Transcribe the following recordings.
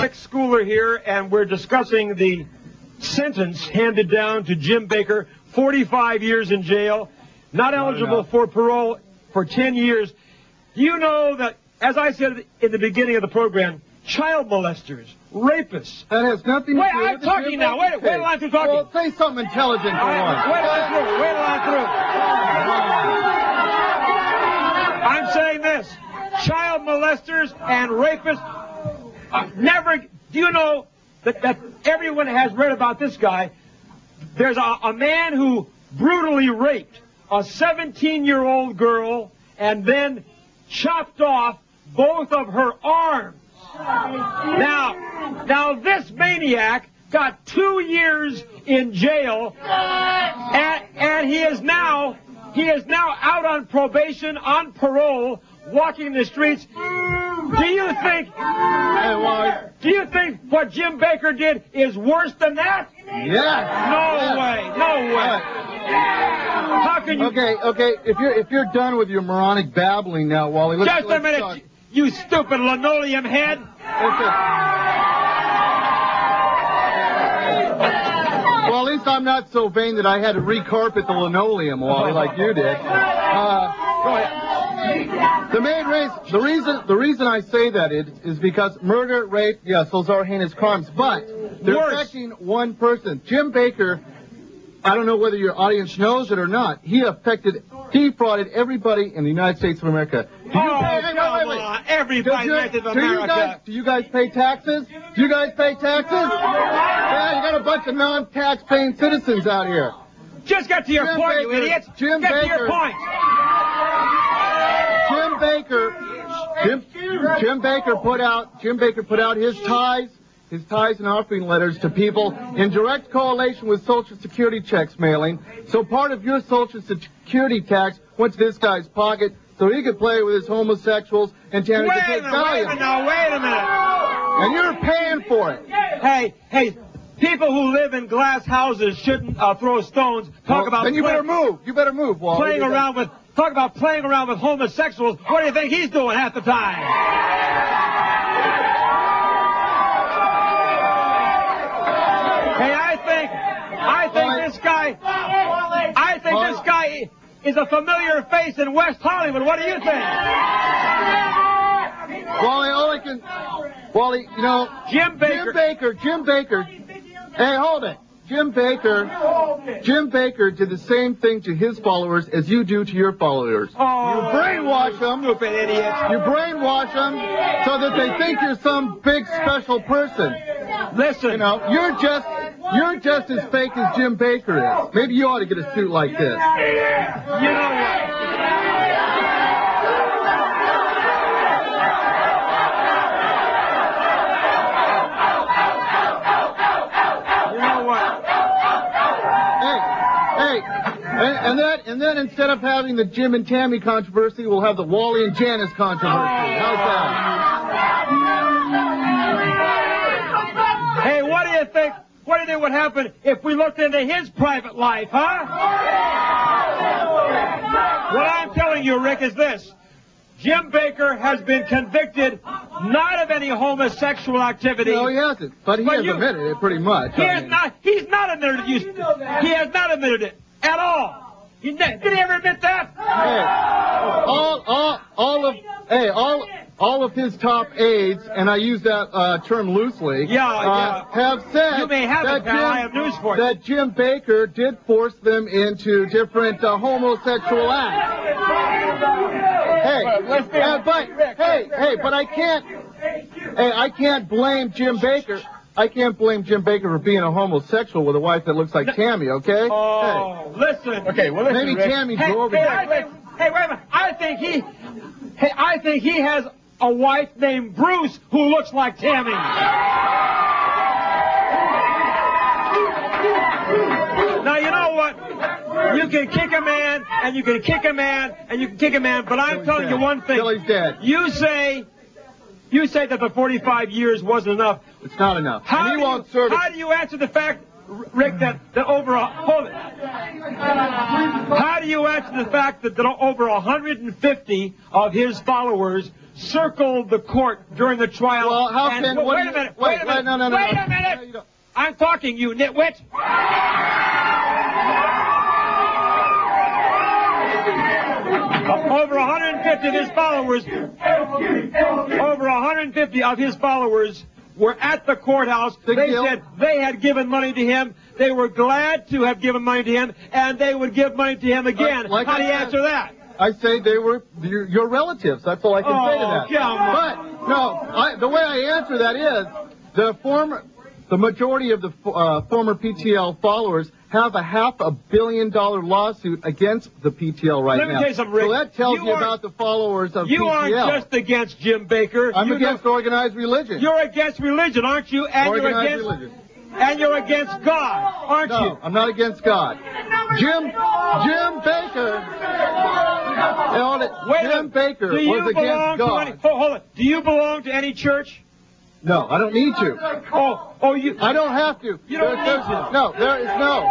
Schooler here, and we're discussing the sentence handed down to Jim Bakker, 45 years in jail, not eligible for parole for 10 years. Do you know that, as I said in the beginning of the program, child molesters, rapists. That has nothing to do with Wait, I'm talking now. Wait till I'm through talking. Well, say something intelligent for once. Wait till I'm through. Wait till I'm through. I'm saying this. Child molesters and rapists never... Do you know that everyone has read about this guy? There's a man who brutally raped a 17-year-old girl and then chopped off both of her arms. Now this maniac got 2 years in jail, and he is now out on probation, on parole, walking the streets. Do you think what Jim Bakker did is worse than that? Yeah. No way. How can you? Okay. If you're done with your moronic babbling now, Wally, let's just a minute, talk. You stupid linoleum head. Well, at least I'm not so vain that I had to recarpet the linoleum, Wally, like you did. Go ahead. The main the reason I say that is because murder, rape, yes, those are heinous crimes, but they're affecting one person. Jim Bakker, I don't know whether your audience knows it or not, he defrauded everybody in the United States of America. Everybody in America. Do you guys pay taxes? Do you guys pay taxes? Yeah, you got a bunch of non-tax paying citizens out here. Just get to your point, you idiots. Get to your point. Jim Bakker put out his tithes and offering letters to people in direct correlation with Social Security checks mailing. So part of your Social Security tax went to this guy's pocket so he could play with his homosexuals and Tanner could take value. Wait a minute. And you're paying for it. Hey, people who live in glass houses shouldn't throw stones. Then you better move. You better move, Wally. Talk about playing around with homosexuals. What do you think he's doing half the time? Hey, I think this guy is a familiar face in West Hollywood. What do you think? Wally, you know, Jim Bakker. Hey, hold it. Jim Bakker did the same thing to his followers as you do to your followers. Oh, you brainwash them. Stupid idiots. You brainwash them so that they think you're some big special person. Listen. You know, you're just as fake as Jim Bakker is. Maybe you ought to get a suit like this. You know what? And then instead of having the Jim and Tammy controversy, we'll have the Wally and Janice controversy. How's that? Hey, what do you think? What do you think would happen if we looked into his private life, huh? What I'm telling you, Rick, is this. Jim Bakker has been convicted not of any homosexual activity. No, he hasn't. But he has admitted it pretty much. He's not admitted it. He has not admitted it at all. Did he ever admit that? Hey, all of his top aides, and I use that term loosely, have said you may have it, pal. I have news for you. That Jim Bakker did force them into different homosexual acts. But I can't blame Jim Bakker. I can't blame Jim Bakker for being a homosexual with a wife that looks like Tammy, okay? Oh, listen. Okay, well, listen, maybe Tammy drove it. Hey, wait a minute. I think he has a wife named Bruce who looks like Tammy. Now, you know what? You can kick a man, and you can kick a man, and you can kick a man, but I'm telling you one thing. Till he's dead. You say that the 45 years wasn't enough. It's not enough. How do you answer the fact, Rick, that over 150 of his followers circled the court during the trial. Well, how and, can... well, what wait do a you- minute. Wait, Wait a minute. no, no, no. Wait a No, minute. you don't. I'm talking, you nitwit. Over 150 of his followers, were at the courthouse. They said they had given money to him. They were glad to have given money to him, and they would give money to him again. How do you answer that? I say they were your relatives. That's all I can say to that. Come on. But no, the way I answer that is the majority of the former PTL followers have a $500 million lawsuit against the PTL right now. Let me tell you something, Rick. So that tells you about the followers of PTL. You aren't just against Jim Bakker. I'm against organized religion. You're against religion, aren't you? And Organized religion. And you're against God, aren't you? No, I'm not against God. Jim Bakker. Jim Bakker was against God. Hold on. Do you belong to any church? No, I don't need to. I don't have to. You don't need to. No, there is no.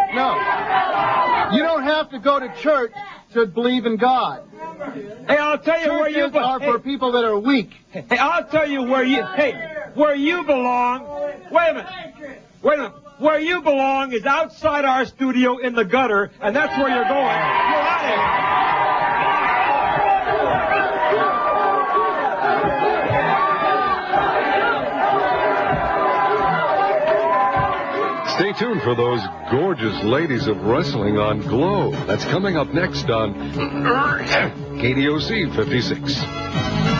You don't have to go to church to believe in God. Hey, I'll tell you where you belong. For people that are weak. Hey, I'll tell you where you belong. Wait a minute. Where you belong is outside our studio in the gutter, and that's where you're going. You're out of here. Stay tuned for those gorgeous ladies of wrestling on Glow. That's coming up next on KDOC 56.